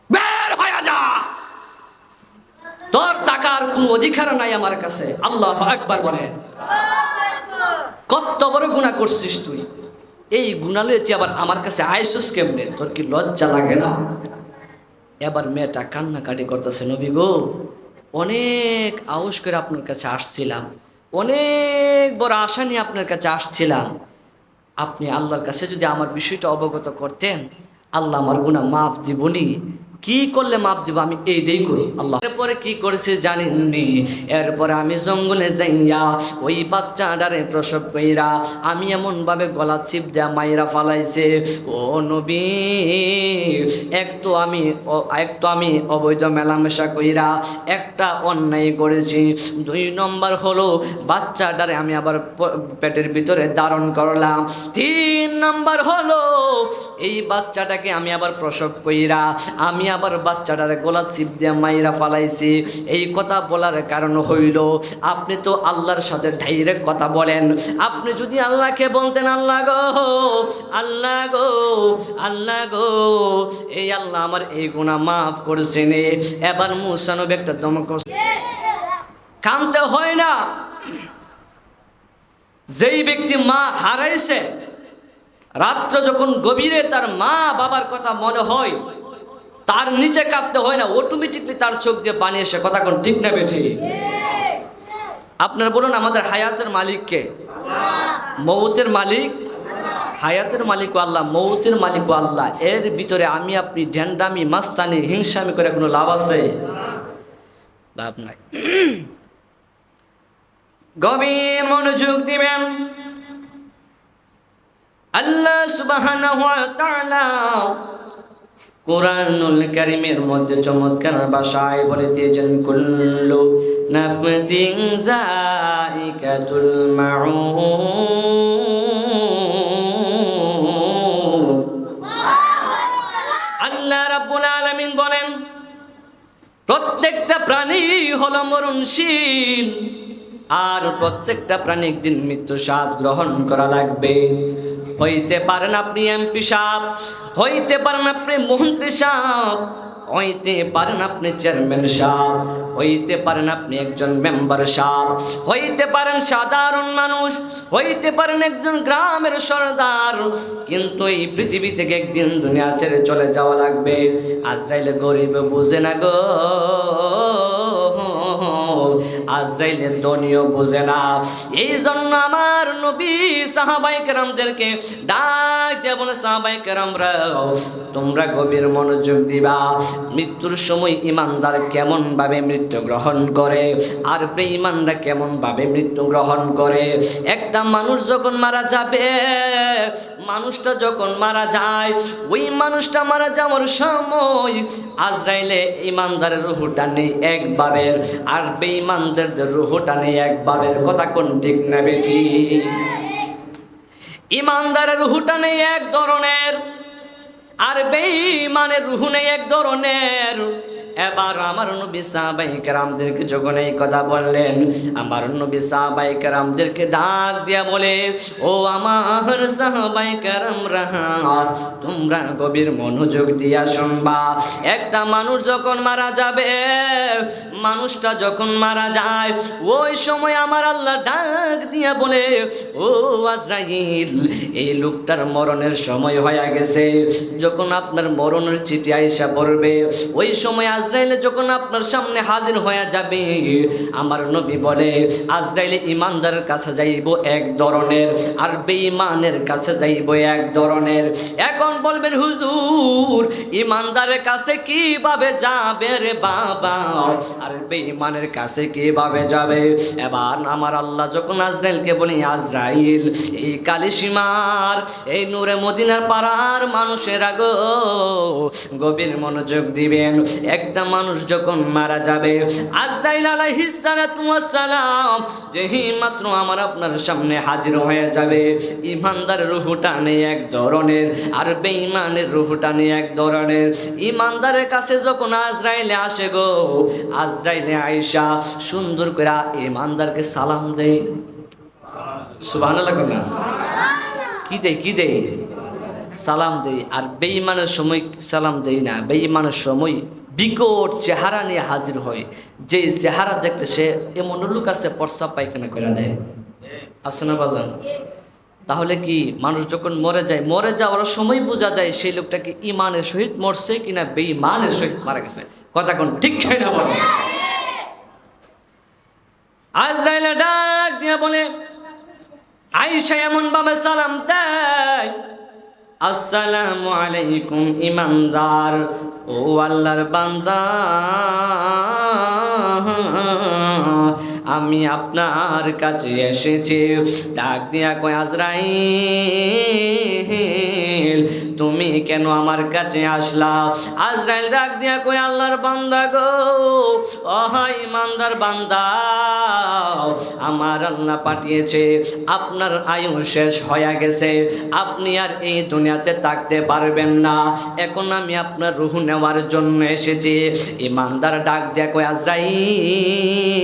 বের হয়ে যা, তোর টাকার কোনো অধিকার নাই আমার কাছে। আল্লাহু আকবার বলে। কত বড় গুনাহ করছিস তুই, এই গুনাহ লয়ে তুই আবার আমার কাছে আইসুস কেমনে? তোর কি লজ্জা লাগে না? এবার মেয়েটা কান্নাকাটি করতেছে, নবী গো, অনেক আউস করে আপনার কাছে আসছিলাম, অনেক বড় আশা নিয়ে আপনার কাছে আসছিলাম। আপনি আল্লাহর কাছে যদি আমার বিষয়টা অবগত করতেন, আল্লাহ আমার গুনাহ মাফ দিবনি। কি করলে মাফ দিব? আমি এইটাই করব। আল্লাহ এরপরে কি করেছে জানেননি? এরপরে আমি জঙ্গলে যাইয়া ওই বাচ্চাটারে প্রসব কইরা আমি এমনভাবে গলা চিপ দেয়া মাইরা ফালাইছে। ও নবী, একটু আমি অবৈধ মেলামেশা কইরা একটা অন্যায় করেছি। 2 নম্বর হলো বাচ্চাটারে আমি আবার পেটের ভিতরে ধারণ করলাম। 3 নম্বর হলো এই বাচ্চাটাকে আমি আবার প্রসব কইরা আমি আবার বাচ্চাটারে গলা চিপ দিয়ে মাইরা ফালাইছি। এই কথা বলার কারণ হইল, আপনি তো আল্লাহর সাথে ডাইরেক্ট কথা বলেন। আপনি যদি আল্লাহকে বলতেন, আল্লাহ গো, আল্লাহ গো, আল্লাহ গো, এই আল্লাহ আমার এই গুনাহ মাফ করেছেন। এবার মুসা নবী একটা দমক কানতে হয় না। যেই ব্যক্তি মা হারাইছে, রাত্র যখন গভীরে তার মা বাবার কথা মনে হয়, তার নিচে কাঁদতে হয় না, অটোমেটিকলি তার চোখ দিয়ে পানি এসে। কথা কোন ঠিক না বেঠি? আপনারা বলুন, আমাদের হায়াতের মালিক কে? মৌতের মালিক? হায়াতের মালিক আল্লাহ, মৌতের মালিক আল্লাহ। এর ভিতরে আমি আপনি ঝ্যান্ডামি, মাস্তানি, হিংসামি করে কোনো লাভ আছে? লাভ নাই। গভীর মনোযোগ দিবেন। আল্লাহ সুবহানাহু ওয়া তাআলা কুরআনুল কারীমের মধ্যে চমৎকার ভাষায় বলে দিয়েছেন, কুল্লু নাফসিন যায়িকাতুল মাউত। আল্লাহ রাব্বুল আলামিন বলেন, প্রত্যেকটা প্রাণী হলো মরণশীল, আর প্রত্যেকটা প্রাণী একদিন মৃত্যু স্বাদ গ্রহণ করা লাগবে। হইতে পারেন আপনি এমপি সাহেব, হইতে পারেন আপনি মন্ত্রী সাহেব, হইতে পারেন আপনি চেয়ারম্যান সাহেব, হইতে পারেন আপনি একজন মেম্বার সাহেব, হইতে পারেন সাধারণ মানুষ, হইতে পারেন একজন গ্রামের সর্দার, কিন্তু এই পৃথিবী থেকে একদিন দুনিয়া ছেড়ে চলে যাওয়া লাগবে। আজরাইলে গরিব বুঝে না গো, আজরাইলে ধনীও বুঝে না। এই জন্য আমার নবী সাহাবায়ে কেরামদেরকে ডাক দিয়ে বলে, সাহাবায়ে কেরামরা, তোমরা গভীর মনোযোগ দিবা। মৃত্যুর সময় ইমানদার কেমন ভাবে মৃত্যু গ্রহণ করে, আর বেঈমানরা কেমন ভাবে মৃত্যু গ্রহণ করে। একটা মানুষ যখন মারা যাবে, মানুষটা যখন মারা যায়, ওই মানুষটা মারা যাওয়ার সময় আজরাইলে ইমানদারের রূহটা নেই এক ভাবের, আর বেঈমানদের রূহটা নেই এক ভাবের। কথা কোন ঠিক না বেঠি? ইমানদারের রূহটা নেই এক ধরনের, আর বেঈমানের রূহ নেই এক ধরনের। এবার আমার নবী সাহাবায়ে কেরামদেরকে যখন এই কথা বললেন, আমার নবী সাহাবায়ে কেরামদেরকে ডাক দিয়া বলে, ও আমার সাহাবায়ে কেরামরা, তোমরা গভীর মনোযোগ দিয়া শুনবা। একটা মানুষ যখন মারা যাবে, মানুষটা যখন মারা যায়, ওই সময় আমার আল্লাহ ডাক দিয়া বলে, ও আজরাইল, এই লোকটার মরণের সময় হয়ে গেছে। যখন আপনার মরণের চিঠি আইসা পড়বে, ওই সময় আজরাইলে যখন আপনার সামনে হাজির হয়ে যাবে, আমার নবী বলে, আজরাইলে ইমানদারের কাছে যাইব এক ধরনের, আর বেঈমানের কাছে যাইব এক ধরনের। এখন বলবেন, হুজুর, ইমানদারের কাছে কিভাবে যাবে রে বাবা, আর বেঈমানের কাছে কিভাবে যাবে? এবার আমার আল্লাহ যখন আজরাইলকে বলি, আজরাইল, এই কালিসীমার, এই নূরে মদিনার পাড়ার মানুষের আগো গভীর মনোযোগ দিবেন। একটা মানুষ যখন মারা যাবে, আজরাইল আলাইহিস সালাতু ওয়াস সালাম যেই মাত্র আমার আপনার সামনে হাজির হয়ে যাবে, ইমানদারের রূহটা নেই এক ধরনের, আর বেঈমানের রূহটা নেই এক ধরনের। ইমানদারের কাছে যখন আজরাইলে আসে গো, আজরাইলে আয়েশা সুন্দর করে ইমানদারকে সালাম দেয়। সুবহানাল্লাহ। কি দেয়? কি দেয়? সালাম দেই, আর বেঈমানের সময় সালাম দেই না। বেঈমানের সময় বিকট চেহারা নিয়ে হাজির হয়, যে চেহারা দেখতে সে এমন লোক আছে প্রস্রাব পায়খানা করে দেয়, আছে না বাজান? তাহলে কি মানুষ যখন মরে যায়, মরে যাওয়ার সময় বোঝা যায় সেই লোকটা কি ইমানের সহিত মরছে কিনা বেঈমানের সহিত মারা গেছে। কথা কোন ঠিক না বলে? আজরাইল ডাক দিয়া বলে, আয়েশা এমন ভাবে সালাম দেয়, আসসালামু আলাইকুম ইমানদার, ও আল্লাহর বান্দা, আমি আপনার কাছে এসেছি। ডাক দিয়া কয়, আজরাইল তুমি কেন আমার কাছে আসলা? আজরাইল ডাক দিয়া কয়, আল্লাহর বান্দা গো, ওহাই ইমানদার বান্দা, আমার আল্লাহ পাঠিয়েছে, আপনার আয়ু শেষ হয়ে গেছে, আপনি আর এই দুনিয়াতে থাকতে পারবেন না, এখন আমি আপনার রূহ নেওয়ার জন্য এসেছি। ইমানদার ডাক দিয়া কয়, আজরাইল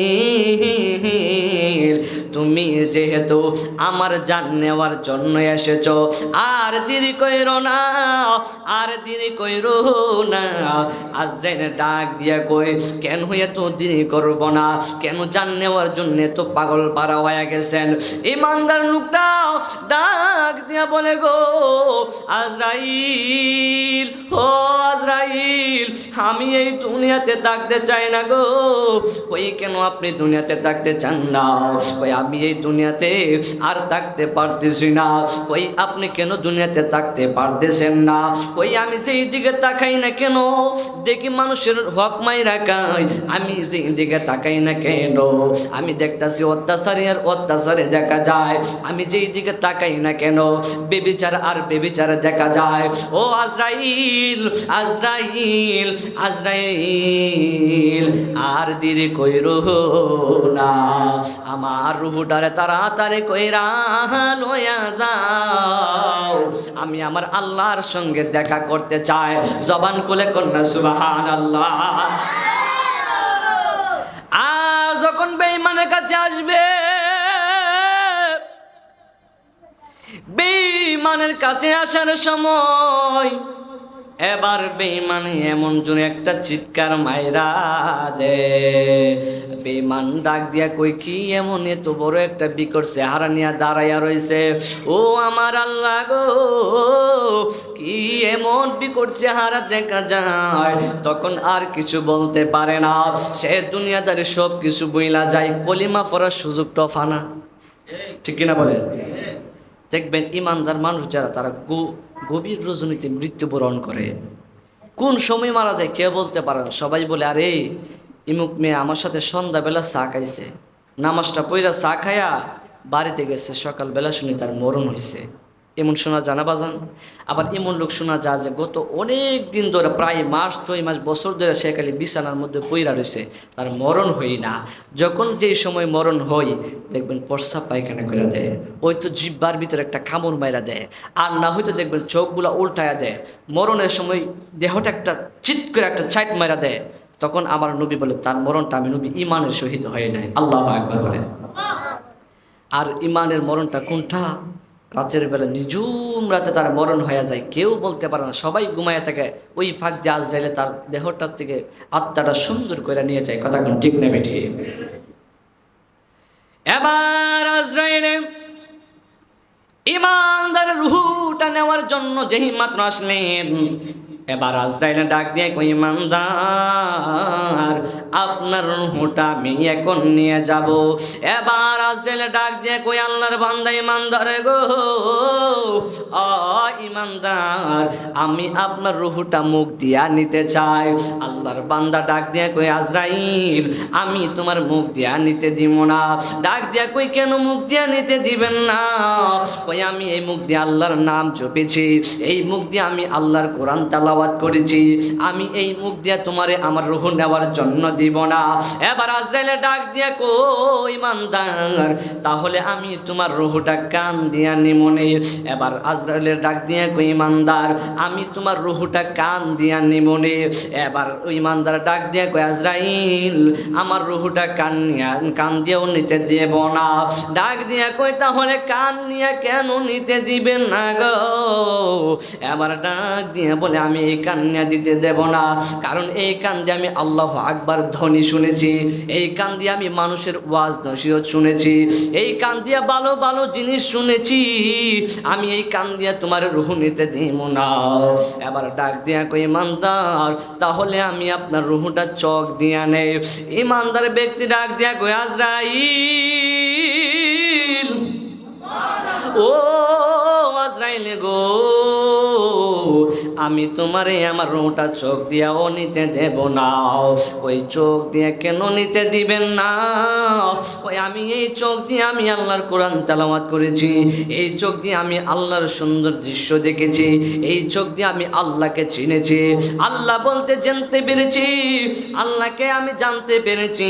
তুমি যেহেতু আমার জান নেওয়ার জন্য এসেছো, আর দেরি কইরো না, আর দেরি কইরো না। আজরাইল ডাক দিয়া কই, কেন এত দেরি করব না, কেন জান নেওয়ার জন্য তো পাগল পারা হয়ে গেছেন? ইমানদার লোকটা ডাক দিয়া বলে, গো আজরাইল, ও আজরাইল, আমি এই দুনিয়াতে থাকতে চাই না গো। ওই কেন আপনি দুনিয়াতে থাকতে চান না? ওই আমি এই দুনিয়াতে আর থাকতে পারতেছি না। ওই আপনি কেন দুনিয়াতে থাকতে পারতেছেন না? ওই আমি যেই দিকে তাকাই না কেন দেখি মানুষের হক মাইরা খায়, আমি যেই দিকে তাকাই না কেন আমি দেখতাছি অত্যাচারী আর অত্যাচারে দেখা যায়, আমি যেই দিকে তাকাই না কেন বেবিচার আর বেবিচারে দেখা যায়। ও আজরাইল, আজরাইল, আজরাইল আর দেরি কইরো না, আমার রূহটারে তাড়াতাড়ি কইরা লইয়া যাও, আমি আমার আল্লাহর সঙ্গে দেখা করতে চাই। জবান খুলে কন্যা সুবহানাল্লাহ। আর যখন বেঈমানের কাছে আসবে, বেঈমানের কাছে আসার সময় এবার বেঈমানে এমন জোরে একটা চিৎকার মাইরা দে, বেঈমান ডাক দিয়া কই, কি এমন এত বড় একটা বিকট চেহারা নিয়ে দাঁড়াইয়া রইছে? ও আমার আল্লাহ গো, কি এমন বিকট চেহারা দেখা যায়? তখন আর কিছু বলতে পারে না, সে দুনিয়াদারি সব কিছু বইলা যায়, কলিমা পড়ার সুযোগটা ফানা, ঠিক কিনা বলেন? দেখবেন ইমানদার মানুষ যারা, তারা গভীর রজনীতে মৃত্যুবরণ করে। কোন সময় মারা যায় কেউ বলতে পারে না। সবাই বলে, আরে ইমুক মেয়ে আমার সাথে সন্ধ্যাবেলা চা খাইছে, নামাজটা পইরা চা খাইয়া বাড়িতে গেছে, সকালবেলা শুনি তার মরণ হয়েছে। এমন শোনা জানা বাজান। আবার এমন লোক শোনা যায় যে গত অনেক দিন ধরে, প্রায় মাস 6 মাস বছর ধরে সে খালি বিছানার মধ্যে পইরা রয়েছে, তার মরণ হই না। যখন যেই সময় মরণ হই দেখবেন প্রস্রাব পায়খানা করে দেয়, ওই তো জিব্বার ভিতরে একটা কামড় মাইরা দেয়, আর না হয়তো দেখবেন চোখগুলা উল্টায়া দেয়। মরণের সময় দেহটা একটা চিৎ করে একটা চাইট মাইরা দেয়। তখন আমার নবী বলে, তার মরণটা আমি নবী ইমানের শহীদ হয়ে নাই। আল্লাহু আকবার বলে। আর ইমানের মরণটা কোনটা? রাতের বেলা নিজুম রাতে তার মরণ হয়ে যায়, কেউ বলতে পারে না, সবাই ঘুমায় থাকে। ওই ফাঁক দিয়ে আজরাইলে তার দেহটার থেকে আত্মাটা সুন্দর করে নিয়ে যায়। কথা কোন ঠিক নেবে ঠিক? এবার আজরাইলে ইমানদার রূহটা নেওয়ার জন্য যেই মাত্র আসলেন, এবার আজরাইলে ডাক দিয়ে কই, ইমানদার আপনার রূহটা আমি এখন নিয়ে যাব। এবার আজরাইলে ডাক দিয়ে কই, আল্লাহর বান্দা ইমানদার গো, ইমানদার আমি আপনার রূহটা মুখ দিয়া নিতে চাই। আল্লাহর বান্দা ডাক দিয়ে কই, আজরাইল আমি তোমার মুখ দিয়া নিতে দিব না। ডাক দিয়া কই, কেন মুখ দিয়া নিতে দিবেন না? কই, আমি এই মুখ দিয়ে আল্লাহর নাম জপেছি, এই মুখ দিয়ে আমি আল্লাহর কোরআন তেলাওয়াত তেলাওয়াত করেছি, আমি এই মুখ দিয়ে তোমারে আমার রূহ নেওয়ার জন্য দিব না। এবার আজরাইলে ডাক দিয়ে কই ইমানদার, তাহলে আমি তোমার রূহটা কান দিয়া নিমনে। এবার আজরাইলের ডাক দিয়ে কই ইমানদার, আমি তোমার রূহটা কান দিয়া নিমনে। এবার ইমানদার ডাক দিয়ে কই আজরাইল, আমার রূহটা কান দিয়েও নিতে দেব না। ডাক দিয়ে কই তাহলে কান নিয়ে কেন নিতে দিবেন না গো? এবার ডাক দিয়ে বলে আমি এই কান নিয়ে দিতে দেব না, কারণ এই কান দিয়ে আমি আল্লাহু আকবার ধ্বনি শুনেছি, এই কান দিয়ে আমি মানুষের ওয়াজ নসিহত শুনেছি, এই কান দিয়ে ভালো ভালো জিনিস শুনেছি, আমি এই কান দিয়ে তোমার রূহ নিতে দিব না। এবার ডাক দিয়া কই ইমানদার, তাহলে আমি আপনার রূহটা চোখ দিয়া নেই। ইমানদার ব্যক্তি ডাক দিয়া কই আজরাইল, ও আজরাইল গো, আমি তোমারে আমার রূহটা চোখ দিয়াও নিতে দেব না। ওই চোখ দিয়ে কেন নিতে দিবেন না? ওই আমি এই চোখ দিয়ে আমি আল্লাহর কোরআন তেলাওয়াত করেছি, এই চোখ দিয়ে আমি আল্লাহর সুন্দর দৃশ্য দেখেছি, এই চোখ দিয়ে আমি আল্লাহকে চিনেছি, আল্লাহ বলতে জানতে পেরেছি, আল্লাহকে আমি জানতে পেরেছি,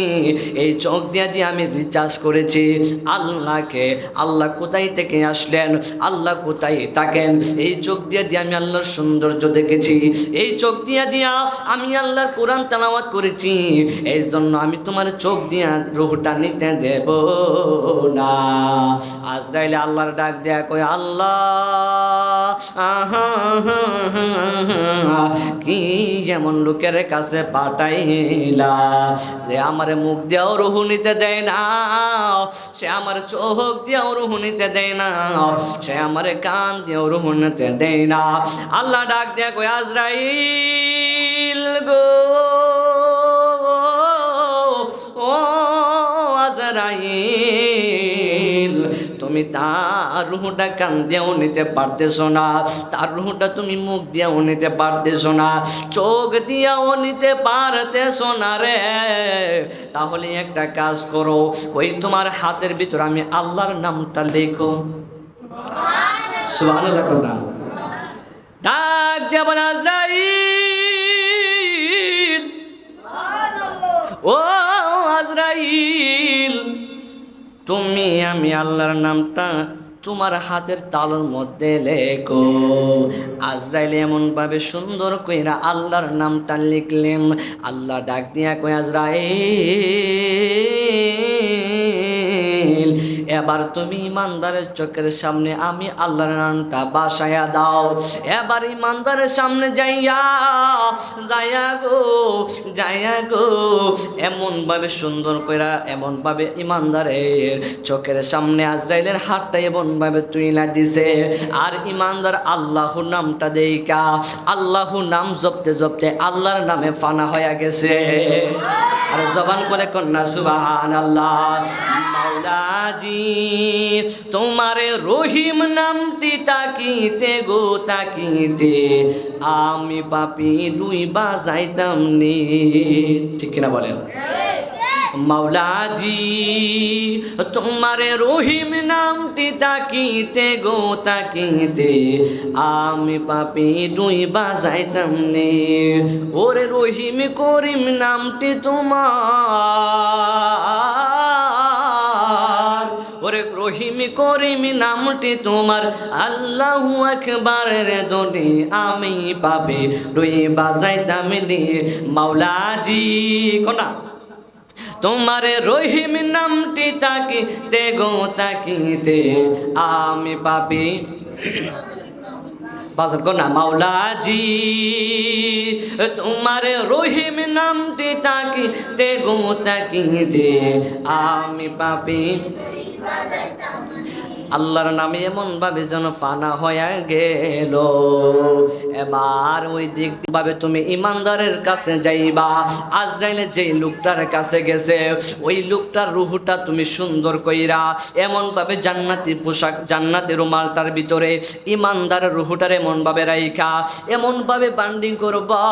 এই চোখ দিয়ে আমি রিচার্জ করেছি আল্লাহকে। আল্লাহ কোথায় থেকে আসলেন, আল্লাহ কোথায় থাকেন, এই চোখ দিয়ে আমি আল্লাহর সৌন্দর্য দেখেছি, এই চোখ দিয়া আমি আল্লাহর কোরআন তেলাওয়াত করেছি, এই জন্য আমি তোমার চোখ দিয়া রূহটা নিতে দেব না। আজরাইলে আল্লাহর ডাক দেয়া কই আল্লাহ, কি এমন লোকের কাছে পাঠাইলা যে আমার মুখ দিয়াও রূহ নিতে দেয় না, সে আমার চোখ দিয়াও রূহ নিতে দেয় না, সে আমার কান দিয়াও রূহ নিতে দেয় না। আল্লাহ ডাক দেয়া কই আজরাইল গো, ও আজরাইল, তুমি তার রূহটা কান দিয়েও নিতে পারতেছো না, তার রূহটা তুমি মুখ দিয়েও নিতে পারতেছো না, চোখ দিয়েও নিতে পারতেছো না রে। তাহলে একটা কাজ করো, ওই তোমার হাতের ভিতর আমি আল্লাহর নামটা লেখো। সুবহানাল্লাহ। ডাক দিয়া বলে আজরাইল, ও আজরাইল, তুমি আমি আল্লাহর নামটা তোমার হাতের তালুর মধ্যে লেখো। আজরাইল এমন ভাবে সুন্দর কইরা আল্লাহর নামটা লিখলেন। আল্লাহ ডাক দিয়া কই আজরাইল, এবার তুমি ইমানদারের চোখের সামনে আমি আল্লাহর নামটা বাসায়া দাও। এবার ইমানদারের সামনে যাইয়া গো এমন ভাবে সুন্দর কইরা, এমন ভাবে ইমানদারের চোখের সামনে আজরাইলের হাতটা এমন ভাবে তুইলা দিছে। আর ইমানদার আল্লাহু নামটা দেইকা, আল্লাহু নাম জপতে জপতে আল্লাহর নামে ফানা হয়ে গেছে। আর জবান করে কন্যা সুবহানাল্লাহ। মাওলাজি তোমারে রহিম নামটি তাকিতে গো তাকিতে, আমি পাপি দুই বাজাইতাম নি। ঠিক কিনা বলেন? মাওলাজি তোমারে রহিম নামটি তাকিতে গো তাকিতে, আমি পাপি দুই বাজাইতাম নে। ওরে রহিম করিম নামটি তোমার, ওরে রহিম করিম নামটি তোমার, আল্লাহু আকবার রে দোনে আমি পাপি দুই বাজাইতাম নে। মাওলাজি কোনা তোমারে রহিম নামটি তাকিতে গো তাকিতে, আমি পাপি বাজার কোনা। মাওলাজি তোমারে রহিম নামটি তাকিতে গো তাকিতে, আমি পাপি। আল্লাহর নামে এমন ভাবে যেন ফানা হয়ে গেল। এবার ওই দিক ভাবে তুমি ইমানদারের কাছে যাইবা। আজরাইল যে লোকটার কাছে গেছে, ওই লোকটার রূহটা তুমি সুন্দর কইরা এমন ভাবে জান্নাতি পোশাক, জান্নাতি রুমাল তার ভিতরে ইমানদারের রূহটার এমন ভাবে রাইখা এমন ভাবে বান্ডিং করবা,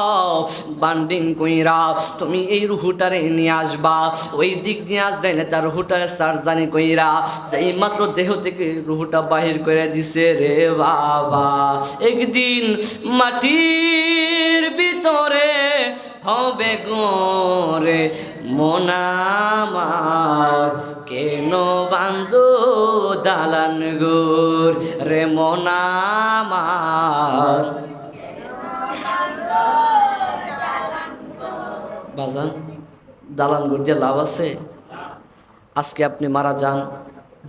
বান্ডিং কইরা তুমি এই রূহটারে নিয়ে আসবা। ওই দিক দিয়ে আজরাইল তার রূহটারে সার্জারি কইরা সেই মাত্র দেহ থেকে রূহটা বাহির করে দিছে রে বাবা। একদিন মাটির ভিতরে হবে গোরে মন আমার, কেন বান্ধো দালান গোর রে মন আমার। বাজান দালান গোর যে লাভ আছে? আজকে আপনি মারা যান,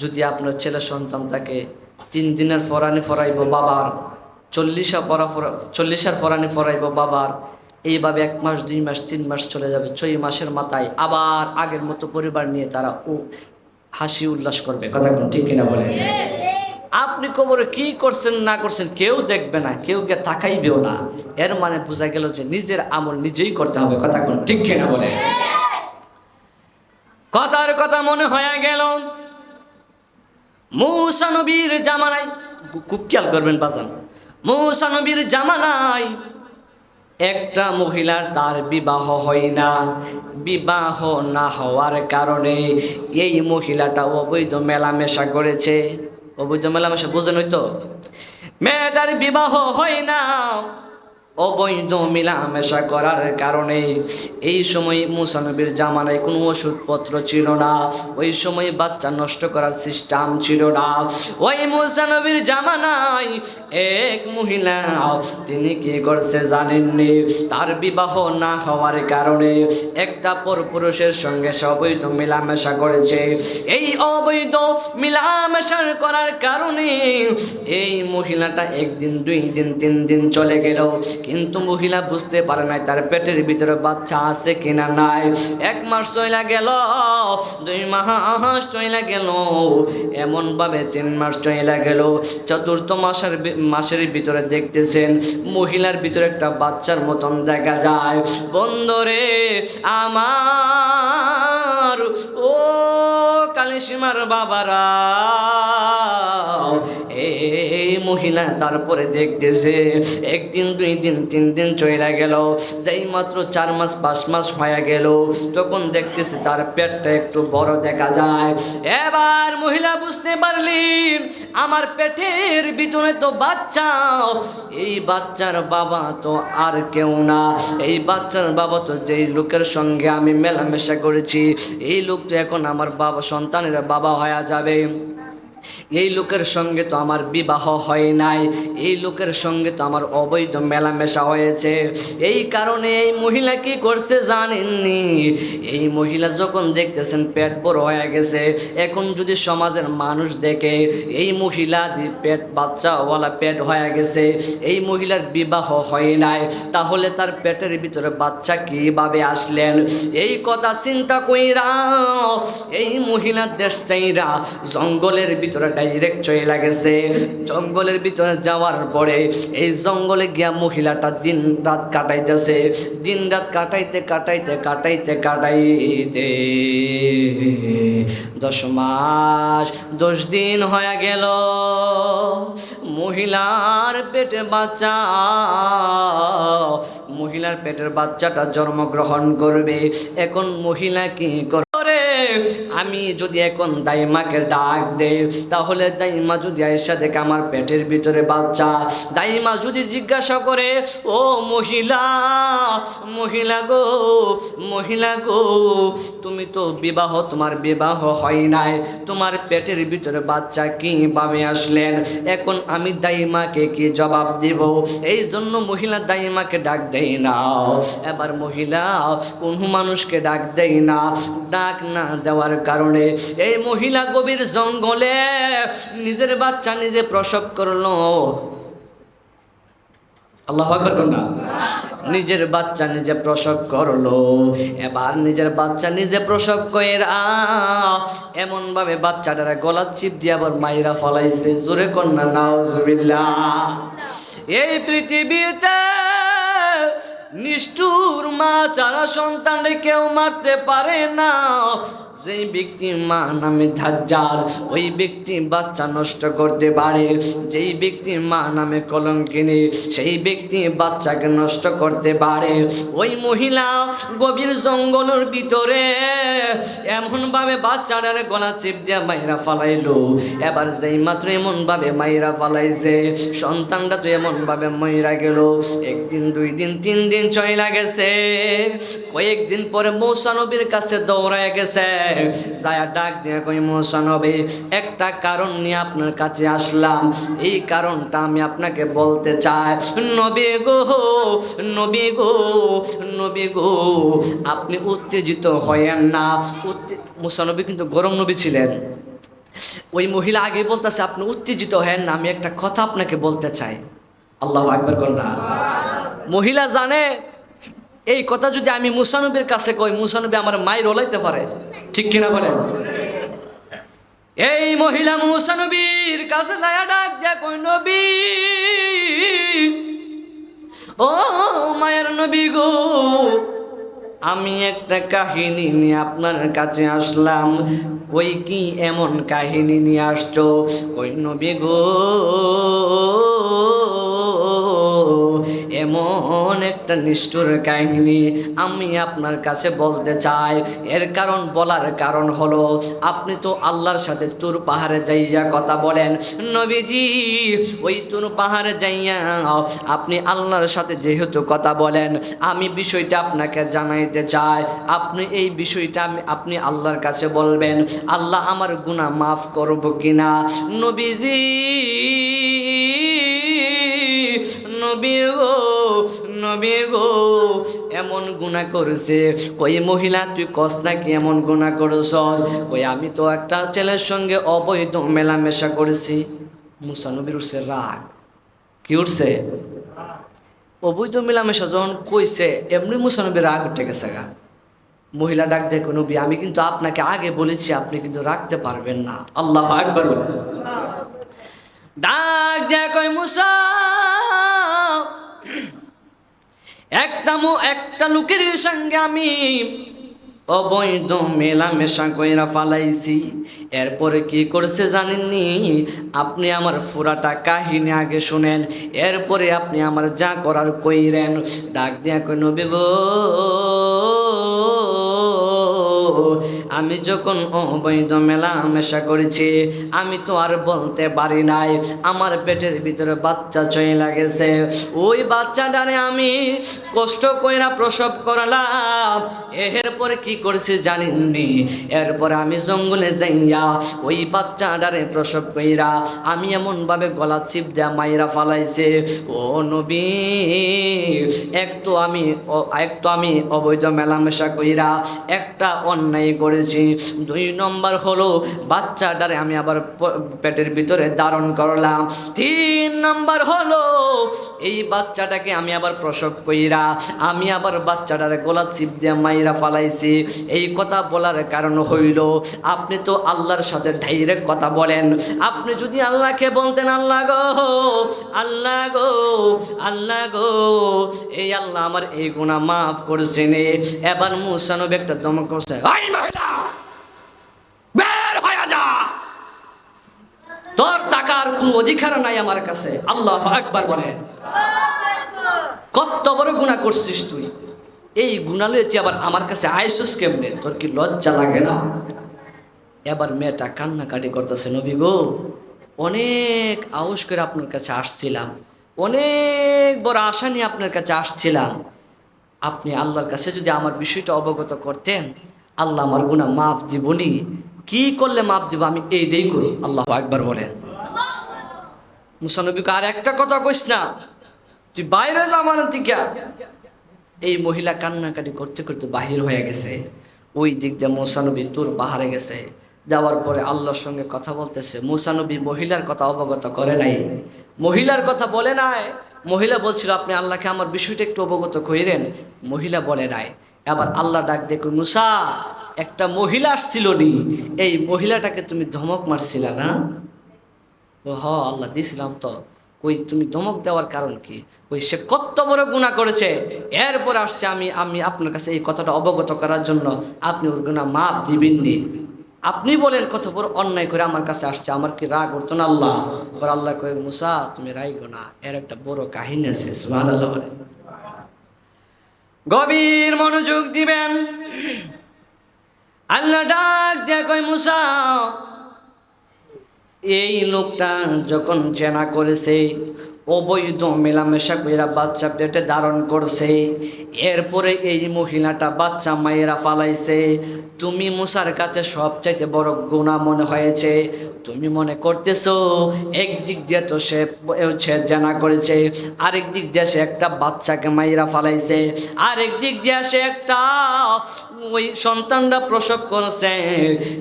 যদি আপনার ছেলে সন্তান তাকে 3 দিনের ফরানি ফরাইব বাবার, 40 ফরানি ফরাইব বাবার, এইভাবে 1 মাস 2 মাস 3 মাস চলে যাবে। 6 মাসের মাথায় আবার আগের মতো পরিবার নিয়ে তারা হাসি উল্লাস করবে। কথা ঠিক কিনা বলে? আপনি কবরে কি করছেন না করছেন কেউ দেখবে না, কেউ কে তাকাইবেও না। এর মানে বোঝা গেল যে নিজের আমল নিজেই করতে হবে। কথা ঠিক কিনা বলে? কথার কথা মনে হয়ে গেল মূসা নবীর জামানায়, খুব খেয়াল করবেন বাজান, মূসা নবীর জামানায় একটা মহিলার তার বিবাহ হয় না। বিবাহ না হওয়ার কারণে এই মহিলাটা অবৈধ মেলামেশা করেছে। অবৈধ মেলামেশা বুঝেন হইতো? মেয়েটার বিবাহ হয় না, অবৈধ মেলামেশা করার কারণে। এই সময় মূসা নবীর জামানায় কোনো ওষুধপত্র ছিল না, ওই সময় বাচ্চা নষ্ট করার সিস্টেম ছিল না। ওই মূসা নবীর জামানায় এক মহিলা, তিনি কি করছে জানেননি? তার বিবাহ না হওয়ার কারণে একটা পরপুরুষের সঙ্গে সে অবৈধ মেলামেশা করেছে। এই অবৈধ মেলামেশা করার কারণে এই মহিলাটা 1 দিন 2 দিন 3 দিন চলে গেল, কিন্তু মহিলা বুঝতে পারে নাই তার পেটের ভিতরে বাচ্চা আছে কিনা নাই। 1 মাস চলে গেল, 2 মাস চলে গেল, এমন ভাবে 3 মাস চলে গেল। 4র্থ মাসের ভিতরে দেখতেছেন মহিলার ভিতরে একটা বাচ্চার মতন দেখা যায়। বন্ধুরে আমার, ও কালিসীমার বাবারা, এই মহিলা তারপরে দেখতেছে 1 দিন 2 দিন 3 দিন চলে গেল, যেই মাত্র 4 মাস 5 মাস হয়ে গেল, তখন দেখতেছে তার পেটটা একটু বড় দেখা যায়। এবার মহিলা বুঝতে পারলেন আমার পেটের ভিতরে তো বাচ্চা, এই বাচ্চার বাবা তো আর কেউ না, এই বাচ্চার বাবা তো যেই লোকের সঙ্গে আমি মেলামেশা করেছি, এই লোক তো এখন আমার বাবা, সন্তানের বাবা হয়ে যাবে। এই লোকের সঙ্গে তো আমার বিবাহ হয় নাই, এই লোকের সঙ্গে তো আমার অবৈধ মেলামেশা হয়েছে। এই কারণে এই মহিলা কি করছে জানেননি? এই মহিলা যখন দেখতেছেন পেট বড় হয়ে গেছে, এখন যদি সমাজের মানুষ দেখে এই মহিলা পেট বাচ্চাওয়ালা পেট হয়ে গেছে, এই মহিলার বিবাহ হয় নাই, তাহলে তার পেটের ভিতরে বাচ্চা কিভাবে আসলেন? এই কথা চিন্তা কইরা এই মহিলার দেশ চাইরা জঙ্গলের ভিতরে ডাইরেক্ট চলে গেছে। জঙ্গলের ভিতরে যাওয়ার পরে এই জঙ্গলে গিয়া মহিলাটা দিন রাত কাটাইতেছে। দিন রাত কাটাইতে কাটাইতে কাটাইতে কাটাইতে 10 মাস 10 দিন হয়ে গেল। মহিলার পেটে বাচ্চা, মহিলার পেটের বাচ্চাটা জন্মগ্রহণ করবে। এখন মহিলা কি করে? আমি যদি এখন দাইমাকে ডাক দেই, তাহলে দাইমা যদি আয়েশা দেখে আমার পেটের ভিতরে বাচ্চা, দাইমা যদি জিজ্ঞাসা করে, ও মহিলা, মহিলা গো, মহিলা গো, তুমি তো তোমার বিবাহ হয় নাই, তোমার পেটের ভিতরে বাচ্চা কিভাবে আসলেন? এখন আমি দাইমাকে কি জবাব দিব? এই জন্য মহিলা দাইমাকে ডাক দেয় না। এবার মহিলা কোন মানুষকে ডাক দেয় না। ডাক না দেওয়ার কারণে এই মহিলা গভীর জঙ্গলে নিজের বাচ্চা নিজে প্রসব করলো। আল্লাহু আকবার না, নিজের বাচ্চা নিজে প্রসব করলো। এবার নিজের বাচ্চা নিজে প্রসব কইরা এমন ভাবে বাচ্চাটারে গলা চিপ দিয়ে আবার মাইরা ফলাইছে। জোরে কন্যা নাউজুবিল্লাহ। এই পৃথিবীতে নিষ্ঠুর মা ছাড়া সন্তানকে কেউ মারতে পারে না। যেই ব্যক্তি মা নামে দাজ্জাল ওই ব্যক্তি বাচ্চা নষ্ট করতে পারে, যেই ব্যক্তি মা নামে কলঙ্কিনী সেই ব্যক্তি বাচ্চাকে নষ্ট করতে পারে। ওই মহিলা গভীর জঙ্গলের ভিতরে এমনভাবে বাচ্চাটার গলা চিপ দিয়ে মাইরা ফালাইলো। এবার যেই মাত্র এমনভাবে মাইরা ফালাইছে, সন্তানটা তো এমনভাবে মাইরা গেল। একদিন, 2 দিন, 3 দিন চলে গেছে। কয়েকদিন পরে মূসা নবীর কাছে দৌড়ায় গেছে, যায় ডাক দিয়ে কই, মূসা নবী, একটা কারণ নিয়ে আপনার কাছে আসলাম, এই কারণটা আমি আপনাকে বলতে চাই। নবী গো, নবী গো, নবী গো, আপনি উত্তেজিত হয়েন না। মূসা নবী কিন্তু গরম নবী ছিলেন। ওই মহিলা আগে বলতেছে, আপনি উত্তেজিত হয়েন না, আমি একটা কথা আপনাকে বলতে চাই। আল্লাহু আকবার কন্যা। মহিলা জানে এই কথা যদি আমি মূসা নবীর কাছে কই, মূসা নবী আমার মায়ের ওলাইতে পারে, ঠিক কিনা বলেন? এই মহিলা মূসা নবীর কাছে যায় ডাক দিয়া কই, নবী, ও মায়ের নবী গো, আমি একটা কাহিনী নিয়ে আপনার কাছে আসলাম। ওই কি এমন কাহিনী নিয়ে আসছো? ওই নবী গো, এমন একটা নিষ্ঠুর কাহিনী আমি আপনার কাছে বলতে চাই। এর কারণ, বলার কারণ হলো, আপনি তো আল্লাহর সাথে তুর পাহাড়ে যাইয়া কথা বলেন। নবীজি, ওই তুর পাহাড়ে যাইয়া আপনি আল্লাহর সাথে যেহেতু কথা বলেন, আমি বিষয়টা আপনাকে জানাইতে চাই। আপনি এই বিষয়টা আপনি আল্লাহর কাছে বলবেন, আল্লাহ আমার গুনাহ মাফ করব কিনা। নবীজি, নবী গো, নবী গো, এমন গুনাহ করেছে। কই মহিলা, তুই কস নাকি এমন গুনাহ করছস? কই আমি তো একটা ছেলের সঙ্গে অবৈধ মেলামেশা করেছি। মূসা নবীর উঠছে রাগ। কি উঠছে? অবৈধ মেলামেশা যখন কইছে, এমনি মূসা নবীর রাগ উঠে গেছে গা। মহিলা ডাক দেয়, নবী, আমি কিন্তু আপনাকে আগে বলেছি, আপনি কিন্তু রাখতে পারবেন না। আল্লাহু আকবার। ডাক দেয় কই, মূসা, একটা লোকের সঙ্গে আমি অবৈধ মেলামেশা কইরা ফালাইছি। এরপরে কি করছে জানেননি? আপনি আমার পুরাটা কাহিনী আগে শুনেন, এরপরে আপনি আমার যা করার কইরেন। ডাক দিয়া কই, নবী গো, আমি যখন অবৈধ মেলামেশা করেছি, আমি তো আর বলতে পারি নাই। আমার পেটের ভিতরে বাচ্চা চলে গেছে। ওই বাচ্চাটারে আমি কষ্ট কইরা প্রসব করলাম। এরপরে কি করছি জানেননি? এরপরে আমি জঙ্গলে যাইয়া ওই বাচ্চাটারে প্রসব কইরা আমি এমনভাবে গলা চিপ দেয়া মাইরা ফালাইছে। ও নবী, একটু আমি অবৈধ মেলামেশা কইরা একটা অন্যায় করেছি। 2 নম্বর হলো বাচ্চাটারে আমি আবার পেটের ভিতরে ধারণ করলাম। 3 নম্বর হলো এই বাচ্চাটাকে আমি আবার প্রসব কইরা আমি আবার বাচ্চাটারে গলা চিপ দিয়ে মাইরা ফালাইছি। এই কথা বলার কারণ হইল, আপনি তো আল্লাহর সাথে ডাইরেক্ট কথা বলেন। আপনি যদি আল্লাহকে বলতেন, আল্লাহ গো, আল্লাহ গো, আল্লাহ গো, এই আল্লাহ আমার এই গুনাহ মাফ করেছেন। এবার মূসা নবী একটা ধমক করছে, এই মহিলা, বের হয়ে যা, তোর টাকার কোনো অধিকার নাই আমার কাছে। আল্লাহু আকবার বলেন। কত বড় গুনাহ করছিস তুই, এই গুনাহ লয়ে তুই আবার আমার কাছে আইসুস কেমনে? তোর কি লজ্জা লাগে না? এবার মেয়েটা কান্নাকাটি করতেছে, নবী গো, অনেক আউস করে আপনার কাছে আসছিলাম, অনেক বড় আশা নিয়ে আপনার কাছে আসছিলাম। আপনি আল্লাহর কাছে যদি আমার বিষয়টা অবগত করতেন, আল্লাহ আমার গুনাহ মাফ দিবনি। কি করলে মাফ দিব? আমি এইটাই করব। আল্লাহু আকবার বলেন। মূসা নবীকে আর একটা কথা কইস না, তুই বাইরে যা আমার থেকে। এই মহিলা কান্নাকাটি করতে করতে বাহির হয়ে গেছে। ওই দিক দিয়ে মূসা নবী তুর পাহাড়ে গেছে। যাওয়ার পরে আল্লাহর সঙ্গে কথা বলতেছে। মূসা নবী মহিলার কথা অবগত করে নাই, মহিলার কথা বলে নাই। মহিলা বলছিল, আপনি আল্লাহকে আমার বিষয়টা একটু অবগত কইরেন। মহিলা বলে নাই। আবার আল্লাহ ডাক দেখুন, মূসা, একটা মহিলা আসছিল নি, এই মহিলাটাকে তুমি ধমক মারছিলা না? হ আল্লাহ দিছিলাম তো। কই তুমি ধমক দেওয়ার কারণ কি? ওই সে কত বড় গুনাহ করেছে, এরপর আসছে আমি আপনার কাছে এই কথাটা অবগত করার জন্য, আপনি ওর গুনাহ মাপ দিবেননি। আপনি বলেন কত বড় অন্যায় করে আমার কাছে আসছে, আমার কি রাগ করতো না আল্লাহ? পর আল্লাহ কয়ে, মুসা তুমি রাইগো না, এর একটা বড় কাহিনী আছে। সুবহানাল্লাহ বলেন। গভীর মনোযোগ দিবেন। আল্লাহ ডাক দিয়ে কয়, মুসা এই লোকটা যখন জেনা করেছে, অবৈধ মেলামেশা কইরা বাচ্চা পেটে ধারণ করছে, এরপরে এই মহিলাটা বাচ্চা মায়েরা ফালাইছে, তুমি মুসার কাছে সবচাইতে বড় গুনাহ মনে হয়েছে। তুমি মনে করতেছো একদিক দিয়ে তো সে জেনা করেছে, আরেক দিক দিয়ে সে একটা বাচ্চাকে মায়েরা ফালাইছে, আরেক দিক দিয়ে সে একটা ওই সন্তানরা প্রসব করেছে।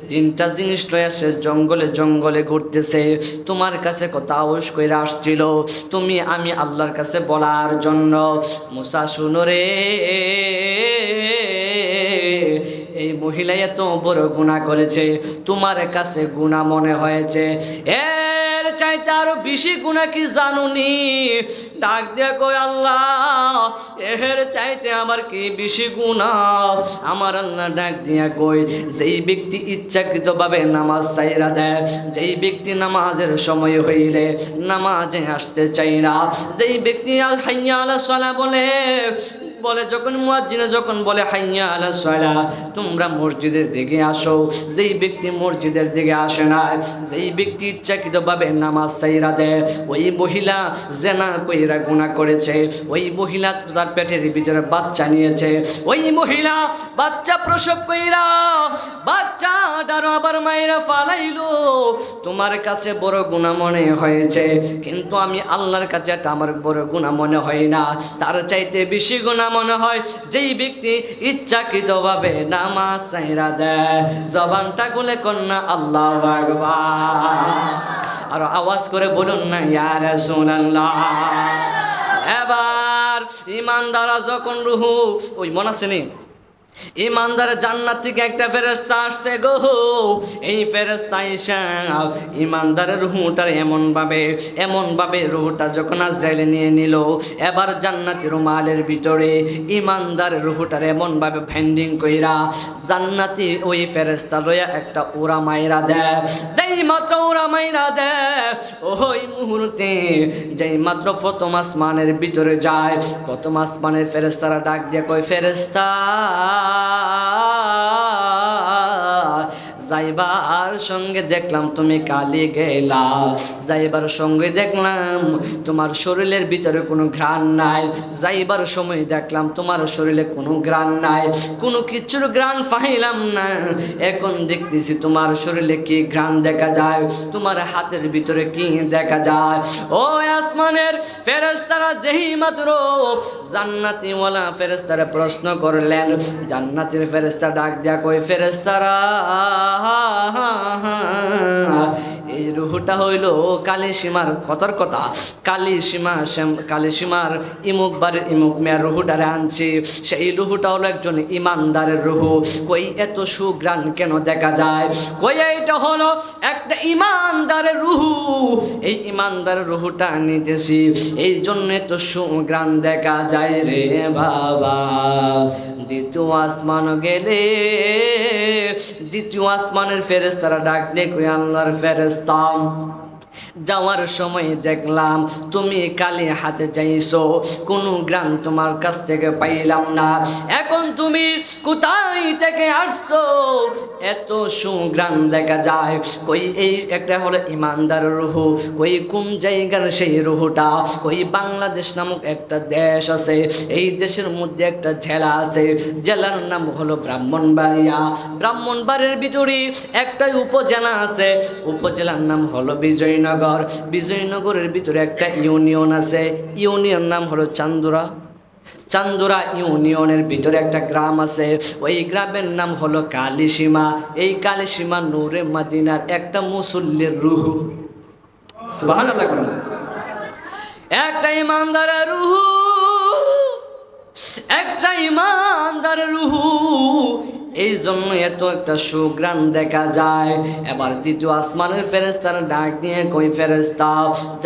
তিনটা জিনিস লয়ে সে জঙ্গলে জঙ্গলে ঘুরতেছে, তোমার কাছে কত আউশ কইরা আসছিল তুমি আমি আল্লাহর কাছে বলার জন্য। মুসা শুনো রে, এই মহিলা এত বড় গুনাহ করেছে, তোমার কাছে গুনাহ মনে হয়েছে, এর চাইতে আরো বেশি গুনাহ কি জানুনি? ডাক দিয়া কই, আল্লাহ এর চাইতে আমার কি বেশি গুনাহ? আমার আল্লাহ ডাক দিয়া কই, যেই ব্যক্তি ইচ্ছাকৃতভাবে নামাজ ছাইরা দেয়, যেই ব্যক্তি নামাজের সময় হইলে নামাজে আসতে চাই না, যেই ব্যক্তি হাইয়া আলাস সালাহ বলে যখন মুয়াজ্জিনে যখন বলে হাইয়া আলাস সালাহ তোমরা মসজিদের দিকে আসো, যেই ব্যক্তি মসজিদের দিকে আসে না, যেই ব্যক্তি ইচ্ছাকৃতভাবে নামাজ ছাইরা দেয়, ওই মহিলা জেনা কইরা গুনাহ করেছে, ওই মহিলা তার পেটের ভিতরে বাচ্চা নিয়েছে, ওই মহিলা বাচ্চা প্রসব কইরা বাচ্চাটারও আবার মায়েরা ফালাইলো, তোমার কাছে বড় গুনাহ মনে হয়েছে, কিন্তু আমি আল্লাহর কাছে এটা আমার বড় গুনাহ মনে হয় না। তার চাইতে বেশি গুনাহ মনে হয় যেই ব্যক্তি ইচ্ছাকৃতভাবে নামাজ ছাইরা দেয়। জবানটা খুলে কন্যা আল্লাহু আকবার, আর আওয়াজ করে বলুন না ইয়া রাসূলুল্লাহ। এবার ইমানদারা যখন রুহু ওই মনে আছে নি, ইমানদার জান্নাত থেকে একটা ফেরেশতা আসছে গো, এই ফেরেশতা আইসা ইমানদারের রুহটার এমনভাবে রুহটা যখন আজরাইলে নিয়ে নিল, এবার জান্নাতের রুমালের ভিতরে ইমানদারের রুহটার এমনভাবে ভেন্ডিং কইরা জান্নাতি ওই ফেরেশতা লইয়া একটা ওরা মাইরা দেয়। যেই মাত্র ওরা মাইরা দেয়, ওই মুহূর্তে যেই মাত্র প্রথম আসমানের ভিতরে যায়, প্রথম আসমানের ফেরেশতারা ডাক দিয়ে কয়, ফেরেশতা যাইবার সঙ্গে দেখলাম তুমি কালি গেলা, যাইবার সঙ্গে দেখলাম তোমার শরীরের ভিতরে কোনো ঘ্রাণ নাই, যাইবার সময় দেখলাম তোমার শরীরে কোনো ঘ্রাণ নাই, কোনো কিছুর ঘ্রাণ পাইলাম না। এখন দেখতেছি তোমার শরীরে কি ঘ্রাণ দেখা যায়, তোমার হাতের ভিতরে কি দেখা যায়। ও আসমানের ফেরেশতারা যেই মাত্র জান্নাতীওয়ালা ফেরেশতারা প্রশ্ন করলেন, জান্নাতের ফেরেশতা ডাক দিয়া কই, ফেরেশতারা এই রুহটা হইল কালিসীমার কথার কথা, কালিসীমার ইমুক বাড়ির ইমুক মেয়ের রুহুটারে আনছি, সেই রুহুটা হলো একজন ইমানদারের রুহু। কই এত সুগ্রাণ কেন দেখা যায়? কই এইটা হলো একটা ইমানদারের রুহু, এই ইমানদারের রুহুটা নিতেছি এই জন্য তো সুগ্রাণ দেখা যায় রে বাবা। দ্বিতীয় আসমান গেলে দ্বিতীয় আসমানের ফেরেশতারা ডাক দিয়ে কই, আল্লাহর ফেরেশতা যাওয়ার সময় দেখলাম তুমি কালি হাতে যাইছো, কোনো গ্রাম তোমার কাছ থেকে পাইলাম না, এখন তুমি কোথায় থেকে আসছো এত সুগ্রাম দেখা যায়? কই এই একটা হলো ইমানদার রুহু, কই কোন জায়গার সেই রুহুটা? কই বাংলাদেশ নামক একটা দেশ আছে, এই দেশের মধ্যে একটা জেলা আছে, জেলার নাম হলো ব্রাহ্মণবাড়িয়া, ব্রাহ্মণবাড়ির ভিতরে একটা উপজেলা আছে, উপজেলার নাম হলো বিজয়নগর, বিজয়নগরের ভিতরে একটা ইউনিয়ন আছে, ইউনিয়ন নাম হলো চান্দুরা, চান্দুরা ইউনিয়নের ভিতরে একটা গ্রাম আছে, ওই গ্রামের নাম হলো কালিসীমা, এই কালিসীমা নূরে মদিনার একটা মুসল্লির রুহু। সুবহানাল্লাহ। একটা ইমানদারের রুহু, একটা ইমানদারের রুহু এই জন্য এত একটা সুঘ্রাণ দেখা যায়। এবার দ্বিতীয় আসমানের ফেরেশতারা ডাক দিয়ে কই ফেরেশতা,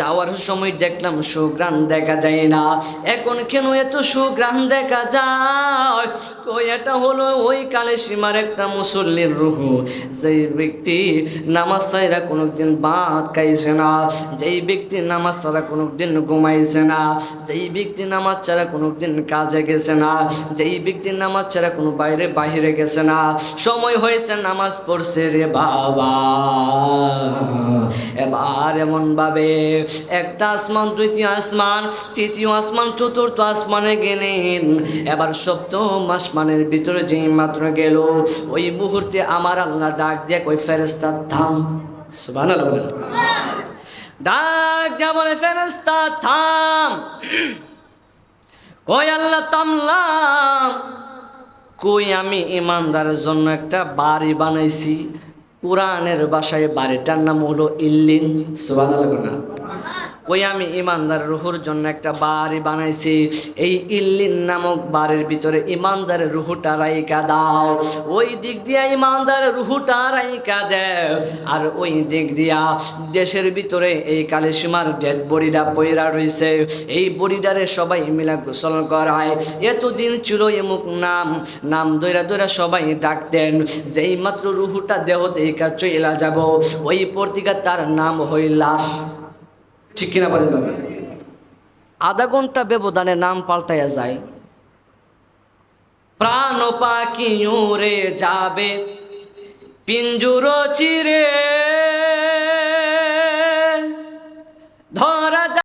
যাওয়ার সময় দেখলাম সুঘ্রাণ দেখা যায় না, এখন কেন এত সুঘ্রাণ দেখা যায়? ওই এটা হলো ওই কালে সীমার একটা মুসল্লির রুহু, যেই ব্যক্তি নামাজ ছাড়া কোনোদিন ভাত খাইছে না, যেই ব্যক্তি নামাজ ছাড়া কোনোদিন ঘুমাইছে না, যেই ব্যক্তি নামাজ ছাড়া কোনোদিন কাজে গেছে না, যেই ব্যক্তি নামাজ ছাড়া কোনো বাহিরে গেছে না, সময় হয়েছে নামাজ পড়ছে রে বাবা। এবার এমন ভাবে একটা আসমান, দ্বিতীয় আসমান, তৃতীয় আসমান, চতুর্থ আসমানে গেলেন। এবার সপ্তম আসমানের ভিতরে যেই মাত্র গেল, ওই মুহূর্তে আমার আল্লাহ ডাক দিয়ে কই ফেরেশতা থাম। সুবহানাল্লাহ বলেন। ডাক দিয়া বলে ফেরেশতা থাম। কই আল্লাহ থামলাম, কই আমি ইমানদারের জন্য একটা বাড়ি বানাইছি, কোরআনের ভাষায় বাড়িটার নাম হলো ইল্লিন। সুবহানাল্লাহ না? ওই আমি ইমানদার রুহুর জন্য একটা বাড়ি বানাইছি, এই ইল্লিন নামক বাড়ির ভিতরে ইমানদারের রুহুটা রাইকা দাও। ওই দিক দিয়া ইমানদারের রুহুটা রাইকা দেও, আর ওই দিক দিয়া দেশের ভিতরে এই কালিসীমার ডেড বডিটা পয়রা রয়েছে, এই বডিটারে সবাই মিলা গোসল করায়। এতদিন ছিল এমুক নাম, নাম দইরা দইরা সবাই ডাকতেন, যেই মাত্র রুহুটা দেহ থেকে চইলা যাব, ওই পত্রিকা তার নাম হইল লাশ। ঠিক কিনা বলেন বাজার? আধা ঘন্টা ব্যবধানে নাম পাল্টাইয়া যায়। প্রাণ পাখি উড়ে যাবে পিঞ্জুর চিরে,